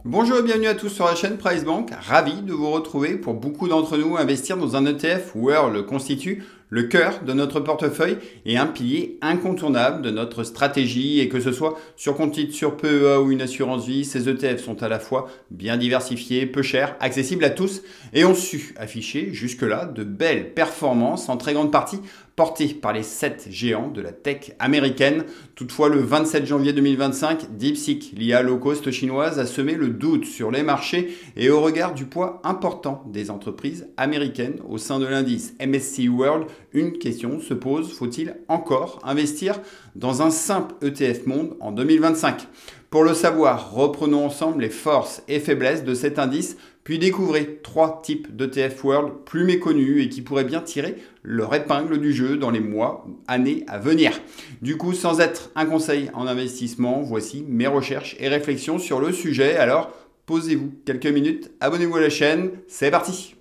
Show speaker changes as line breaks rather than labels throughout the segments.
Bonjour et bienvenue à tous sur la chaîne Price Bank. Ravi de vous retrouver. Pour beaucoup d'entre nous, investir dans un ETF World constitue le cœur de notre portefeuille et un pilier incontournable de notre stratégie. Et que ce soit sur compte titre, sur PEA ou une assurance vie, ces ETF sont à la fois bien diversifiés, peu chers, accessibles à tous et ont su afficher jusque-là de belles performances en très grande partie portées par les 7 géants de la tech américaine. Toutefois, le 27 janvier 2025, DeepSeek, l'IA low cost chinoise, a semé le doute sur les marchés et au regard du poids important des entreprises américaines au sein de l'indice MSCI World, une question se pose, faut-il encore investir dans un simple ETF monde en 2025 ? Pour le savoir, reprenons ensemble les forces et faiblesses de cet indice, puis découvrez 3 types d'ETF World plus méconnus et qui pourraient bien tirer leur épingle du jeu dans les mois ou années à venir. Du coup, sans être un conseil en investissement, voici mes recherches et réflexions sur le sujet. Alors, posez-vous quelques minutes, abonnez-vous à la chaîne, c'est parti!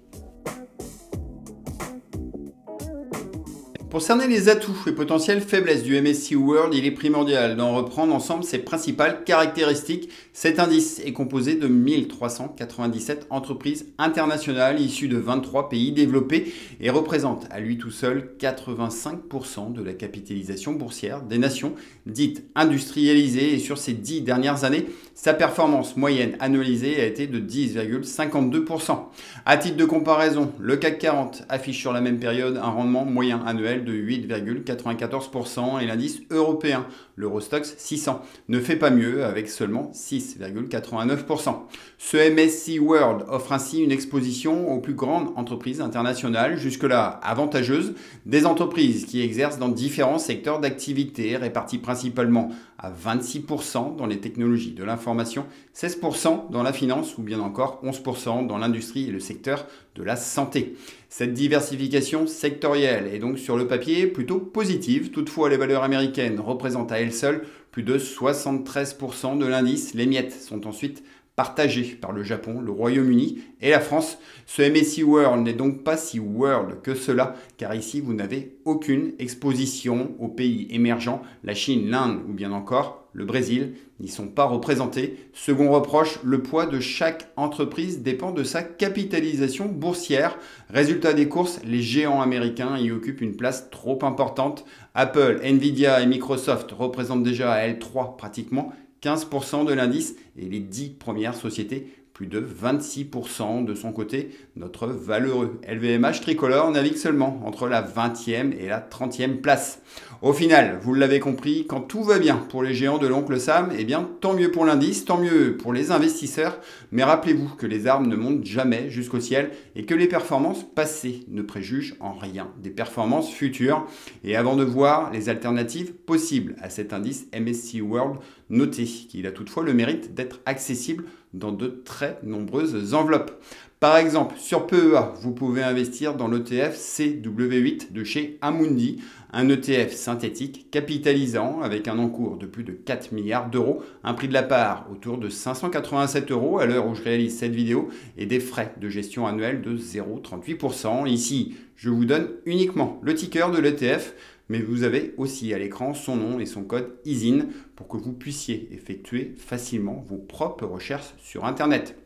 Pour cerner les atouts et potentielles faiblesses du MSCI World, il est primordial d'en reprendre ensemble ses principales caractéristiques. Cet indice est composé de 1397 entreprises internationales issues de 23 pays développés et représente à lui tout seul 85% de la capitalisation boursière des nations dites industrialisées. Et sur ces 10 dernières années, sa performance moyenne annualisée a été de 10,52%. À titre de comparaison, le CAC 40 affiche sur la même période un rendement moyen annuel de 8,94% et l'indice européen, l'Eurostoxx 600, ne fait pas mieux avec seulement 6,89%. Ce MSCI World offre ainsi une exposition aux plus grandes entreprises internationales, jusque-là avantageuses, des entreprises qui exercent dans différents secteurs d'activité, répartis principalement à 26% dans les technologies de l'information, 16% dans la finance ou bien encore 11% dans l'industrie et le secteur de la santé. Cette diversification sectorielle est donc sur le papier plutôt positive. Toutefois, les valeurs américaines représentent à elles seules plus de 73% de l'indice. Les miettes sont ensuite partagées par le Japon, le Royaume-Uni et la France. Ce MSCI World n'est donc pas si world que cela, car ici vous n'avez aucune exposition aux pays émergents. La Chine, l'Inde ou bien encore le Brésil n'y sont pas représentés. Second reproche, le poids de chaque entreprise dépend de sa capitalisation boursière. Résultat des courses, les géants américains y occupent une place trop importante. Apple, Nvidia et Microsoft représentent déjà à elles 3 pratiquement 15% de l'indice et les 10 premières sociétés plus de 26% de son côté. Notre valeureux LVMH tricolore navigue seulement entre la 20e et la 30e place. Au final, vous l'avez compris, quand tout va bien pour les géants de l'oncle Sam, eh bien tant mieux pour l'indice, tant mieux pour les investisseurs. Mais rappelez-vous que les arbres ne montent jamais jusqu'au ciel et que les performances passées ne préjugent en rien des performances futures. Et avant de voir les alternatives possibles à cet indice MSCI World, notez qu'il a toutefois le mérite d'être accessible dans de très nombreuses enveloppes. Par exemple, sur PEA, vous pouvez investir dans l'ETF CW8 de chez Amundi, un ETF synthétique capitalisant avec un encours de plus de 4 milliards d'euros, un prix de la part autour de 587 euros à l'heure où je réalise cette vidéo et des frais de gestion annuels de 0,38%. Ici, je vous donne uniquement le ticker de l'ETF, mais vous avez aussi à l'écran son nom et son code ISIN pour que vous puissiez effectuer facilement vos propres recherches sur Internet.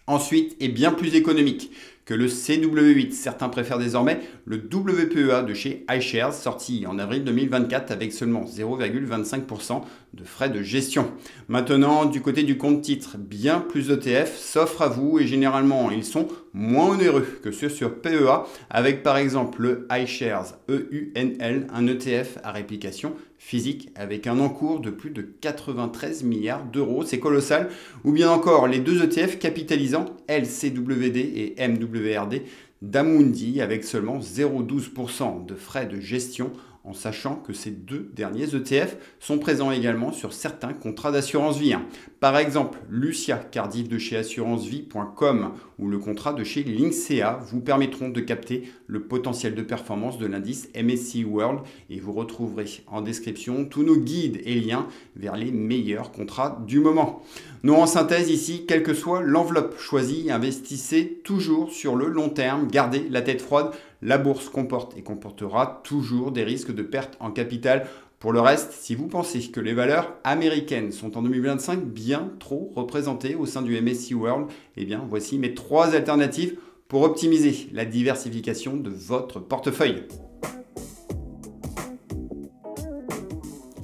Ensuite, et bien plus économique que le CW8, certains préfèrent désormais le WPEA de chez iShares, sorti en avril 2024 avec seulement 0,25% de frais de gestion. Maintenant, du côté du compte titre, bien plus d'ETF s'offrent à vous et généralement ils sont moins onéreux que ceux sur PEA, avec par exemple le iShares EUNL, un ETF à réplication physique avec un encours de plus de 93 milliards d'euros, c'est colossal, ou bien encore les deux ETF capitalisant LCWD et MWRD d'Amundi avec seulement 0,12% de frais de gestion, en sachant que ces deux derniers ETF sont présents également sur certains contrats d'assurance vie. Par exemple, Lucia Cardiff de chez assurancevie.com ou le contrat de chez Linksea vous permettront de capter le potentiel de performance de l'indice MSCI World et vous retrouverez en description tous nos guides et liens vers les meilleurs contrats du moment. Non, en synthèse ici, quelle que soit l'enveloppe choisie, investissez toujours sur le long terme, gardez la tête froide. La bourse comporte et comportera toujours des risques de perte en capital Pour le reste, si vous pensez que les valeurs américaines sont en 2025 bien trop représentées au sein du MSCI World, eh bien voici mes 3 alternatives pour optimiser la diversification de votre portefeuille.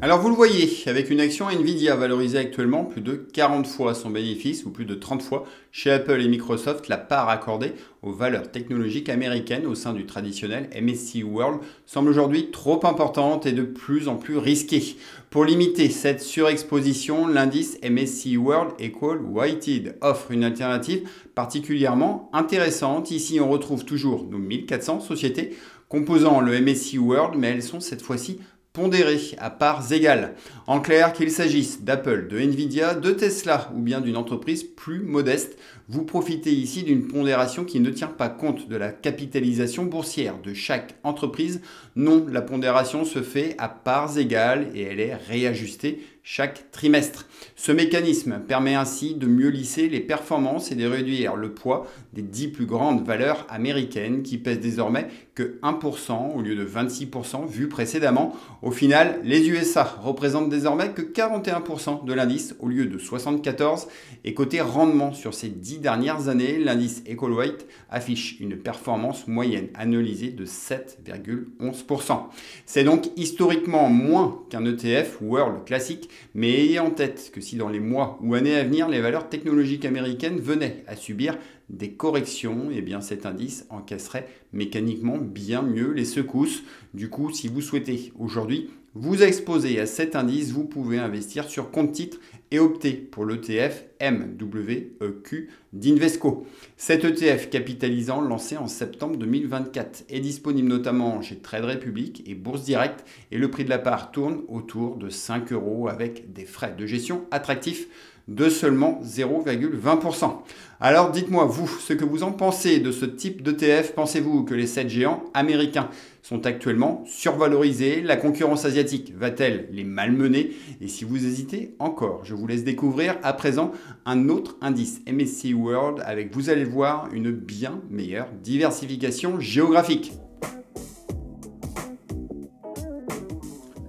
Alors vous le voyez, avec une action Nvidia valorisée actuellement plus de 40 fois son bénéfice ou plus de 30 fois chez Apple et Microsoft, la part accordée aux valeurs technologiques américaines au sein du traditionnel MSCI World semble aujourd'hui trop importante et de plus en plus risquée. Pour limiter cette surexposition, l'indice MSCI World Equal Weighted offre une alternative particulièrement intéressante. Ici, on retrouve toujours nos 1400 sociétés composant le MSCI World, mais elles sont cette fois-ci pondérées à parts égales. En clair, qu'il s'agisse d'Apple, de Nvidia, de Tesla ou bien d'une entreprise plus modeste, vous profitez ici d'une pondération qui ne tient pas compte de la capitalisation boursière de chaque entreprise. Non, la pondération se fait à parts égales et elle est réajustée chaque trimestre. Ce mécanisme permet ainsi de mieux lisser les performances et de réduire le poids des 10 plus grandes valeurs américaines qui pèsent désormais que 1% au lieu de 26% vu précédemment. Au final, les USA représentent désormais que 41% de l'indice au lieu de 74%. Et côté rendement sur ces 10 dernières années, l'indice EqualWeight affiche une performance moyenne annualisée de 7,11%. C'est donc historiquement moins qu'un ETF World classique, mais ayez en tête que si dans les mois ou années à venir, les valeurs technologiques américaines venaient à subir des corrections, eh bien cet indice encaisserait mécaniquement bien mieux les secousses. Du coup, si vous souhaitez aujourd'hui vous exposer à cet indice, vous pouvez investir sur compte titre et opter pour l'ETF MWEQ d'Invesco. Cet ETF capitalisant lancé en septembre 2024 est disponible notamment chez Trade Republic et Bourse Direct et le prix de la part tourne autour de 5 € avec des frais de gestion attractifs de seulement 0,20%. Alors dites-moi vous ce que vous en pensez de ce type d'ETF. Pensez-vous que les 7 géants américains sont actuellement survalorisés? La concurrence asiatique va-t-elle les malmener? Et si vous hésitez encore, je vous laisse découvrir à présent un autre indice MSCI World avec, vous allez le voir, une bien meilleure diversification géographique.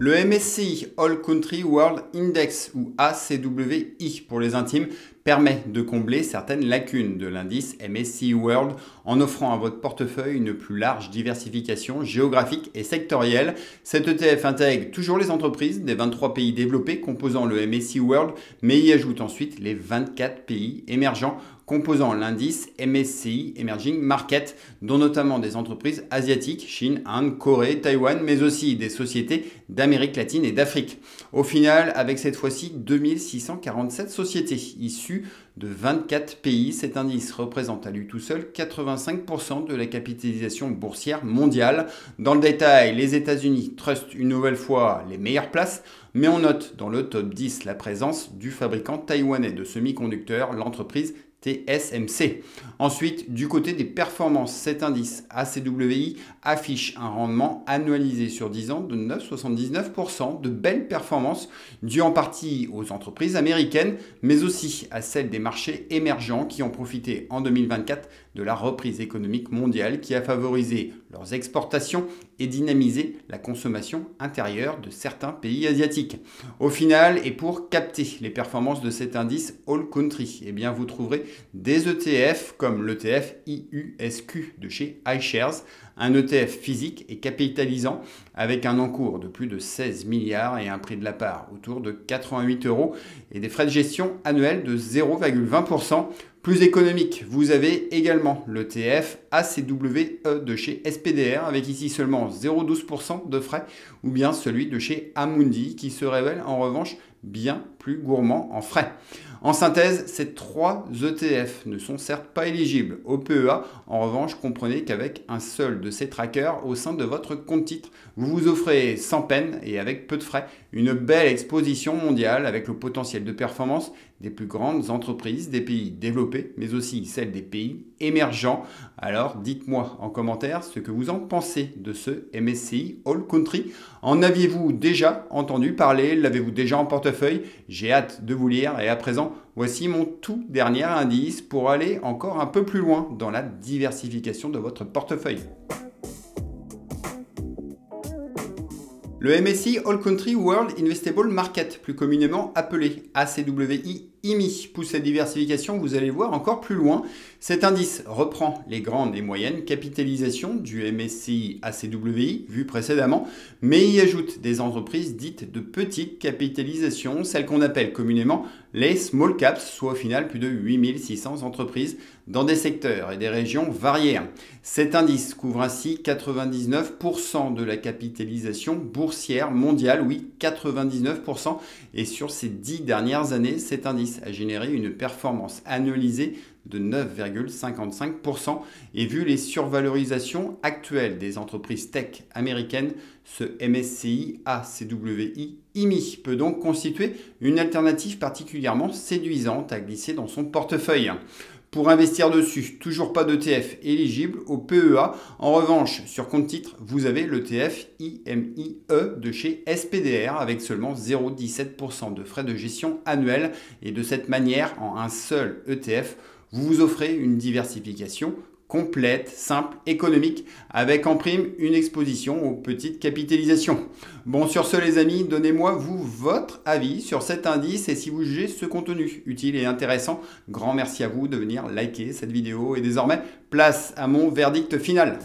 Le MSCI All Country World Index ou ACWI pour les intimes permet de combler certaines lacunes de l'indice MSCI World en offrant à votre portefeuille une plus large diversification géographique et sectorielle. Cet ETF intègre toujours les entreprises des 23 pays développés composant le MSCI World, mais y ajoute ensuite les 24 pays émergents composant l'indice MSCI Emerging Market, dont notamment des entreprises asiatiques, Chine, Inde, Corée, Taïwan, mais aussi des sociétés d'Amérique latine et d'Afrique. Au final, avec cette fois-ci 2647 sociétés issues de 24 pays, cet indice représente à lui tout seul 85% de la capitalisation boursière mondiale. Dans le détail, les États-Unis trustent une nouvelle fois les meilleures places, mais on note dans le top 10 la présence du fabricant taïwanais de semi-conducteurs, l'entreprise TSMC. Ensuite, du côté des performances, cet indice ACWI affiche un rendement annualisé sur 10 ans de 9,79%, de belles performances dues en partie aux entreprises américaines, mais aussi à celles des marchés émergents qui ont profité en 2024 de la reprise économique mondiale qui a favorisé leurs exportations et dynamisé la consommation intérieure de certains pays asiatiques. Au final, et pour capter les performances de cet indice All Country, eh bien vous trouverez des ETF comme l'ETF IUSQ de chez iShares, un ETF physique et capitalisant avec un encours de plus de 16 milliards et un prix de la part autour de 88 € et des frais de gestion annuels de 0,20%. Plus économique, vous avez également l'ETF ACWE de chez SPDR avec ici seulement 0,12% de frais ou bien celui de chez Amundi qui se révèle en revanche bien plus gourmand en frais. En synthèse, ces 3 ETF ne sont certes pas éligibles au PEA. En revanche, comprenez qu'avec un seul de ces trackers au sein de votre compte titre, vous vous offrez sans peine et avec peu de frais une belle exposition mondiale avec le potentiel de performance des plus grandes entreprises des pays développés, mais aussi celles des pays émergents. Alors dites-moi en commentaire ce que vous en pensez de ce MSCI All Country. En aviez-vous déjà entendu parler? L'avez-vous déjà en portefeuille? J'ai hâte de vous lire et à présent, voici mon tout dernier indice pour aller encore un peu plus loin dans la diversification de votre portefeuille. Le MSCI All Country World Investable Market, plus communément appelé ACWI IMI, pousse cette diversification, vous allez voir, encore plus loin. Cet indice reprend les grandes et moyennes capitalisations du MSCI ACWI, vu précédemment, mais y ajoute des entreprises dites de petite capitalisation, celles qu'on appelle communément les small caps, soit au final plus de 8600 entreprises dans des secteurs et des régions variées. Cet indice couvre ainsi 99% de la capitalisation boursière mondiale, oui, 99%, et sur ces 10 dernières années, cet indice a généré une performance annualisée de 9,55%, et vu les survalorisations actuelles des entreprises tech américaines, ce MSCI ACWI IMI peut donc constituer une alternative particulièrement séduisante à glisser dans son portefeuille. Pour investir dessus, toujours pas d'ETF éligible au PEA. En revanche, sur compte titre, vous avez l'ETF IMIE de chez SPDR avec seulement 0,17% de frais de gestion annuels. Et de cette manière, en un seul ETF, vous vous offrez une diversification complète, simple, économique, avec en prime une exposition aux petites capitalisations. Bon, sur ce les amis, donnez-moi vous votre avis sur cet indice et si vous jugez ce contenu utile et intéressant, grand merci à vous de venir liker cette vidéo et désormais, place à mon verdict final.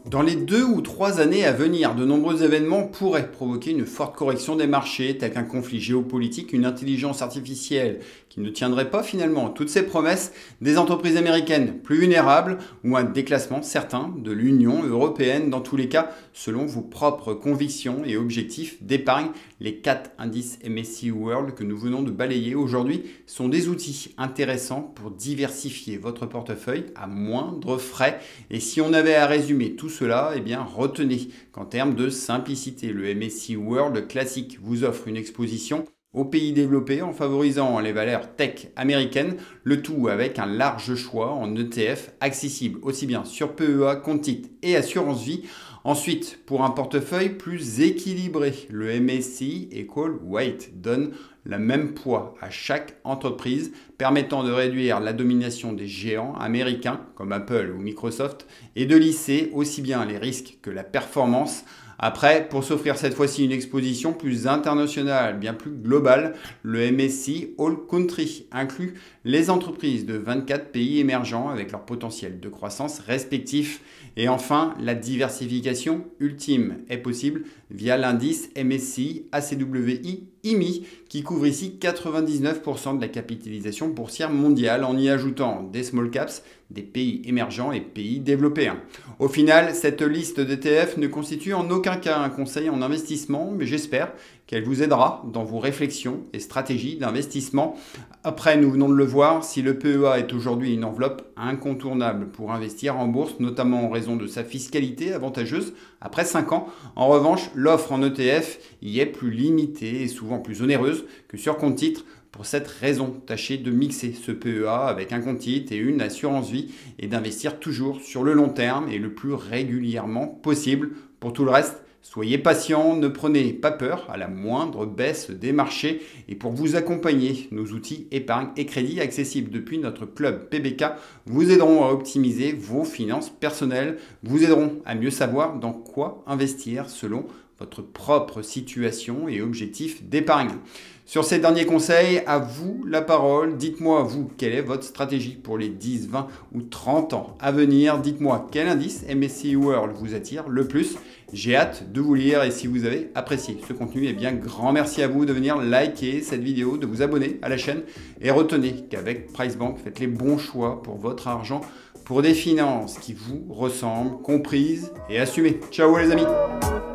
Dans les 2 ou 3 années à venir, de nombreux événements pourraient provoquer une forte correction des marchés, tel qu'un conflit géopolitique, une intelligence artificielle qui ne tiendrait pas finalement toutes ces promesses, des entreprises américaines plus vulnérables ou un déclassement certain de l'Union européenne. Dans tous les cas, selon vos propres convictions et objectifs d'épargne, les 4 indices MSCI World que nous venons de balayer aujourd'hui sont des outils intéressants pour diversifier votre portefeuille à moindre frais. Et si on avait à résumer tout cela, eh bien retenez qu'en termes de simplicité, le MSCI World classique vous offre une exposition aux pays développés en favorisant les valeurs tech américaines, le tout avec un large choix en ETF accessible aussi bien sur PEA, compte titre et assurance vie. Ensuite, pour un portefeuille plus équilibré, le MSCI Equal Weight donne le même poids à chaque entreprise, permettant de réduire la domination des géants américains comme Apple ou Microsoft et de lisser aussi bien les risques que la performance. Après, pour s'offrir cette fois-ci une exposition plus internationale, bien plus globale, le MSCI All Country inclut les entreprises de 24 pays émergents avec leur potentiel de croissance respectif. Et enfin, la diversification ultime est possible via l'indice MSCI ACWI IMI qui couvre ici 99% de la capitalisation boursière mondiale en y ajoutant des small caps, des pays émergents et pays développés. Au final, cette liste d'ETF ne constitue en aucun cas un conseil en investissement, mais j'espère qu'elle vous aidera dans vos réflexions et stratégies d'investissement. Après, nous venons de le voir, si le PEA est aujourd'hui une enveloppe incontournable pour investir en bourse, notamment en raison de sa fiscalité avantageuse après 5 ans, en revanche, l'offre en ETF y est plus limitée et souvent plus onéreuse que sur compte titre. Pour cette raison, tâchez de mixer ce PEA avec un compte titre et une assurance vie et d'investir toujours sur le long terme et le plus régulièrement possible. Pour tout le reste, soyez patient, ne prenez pas peur à la moindre baisse des marchés. Et pour vous accompagner, nos outils épargne et crédit accessibles depuis notre club PBK vous aideront à optimiser vos finances personnelles, vous aideront à mieux savoir dans quoi investir selon votre propre situation et objectif d'épargne. Sur ces derniers conseils, à vous la parole. Dites-moi, vous, quelle est votre stratégie pour les 10, 20 ou 30 ans à venir? Dites-moi quel indice MSCI World vous attire le plus. J'ai hâte de vous lire et si vous avez apprécié ce contenu, eh bien, grand merci à vous de venir liker cette vidéo, de vous abonner à la chaîne et retenez qu'avec PriceBank, faites les bons choix pour votre argent, pour des finances qui vous ressemblent, comprises et assumées. Ciao les amis!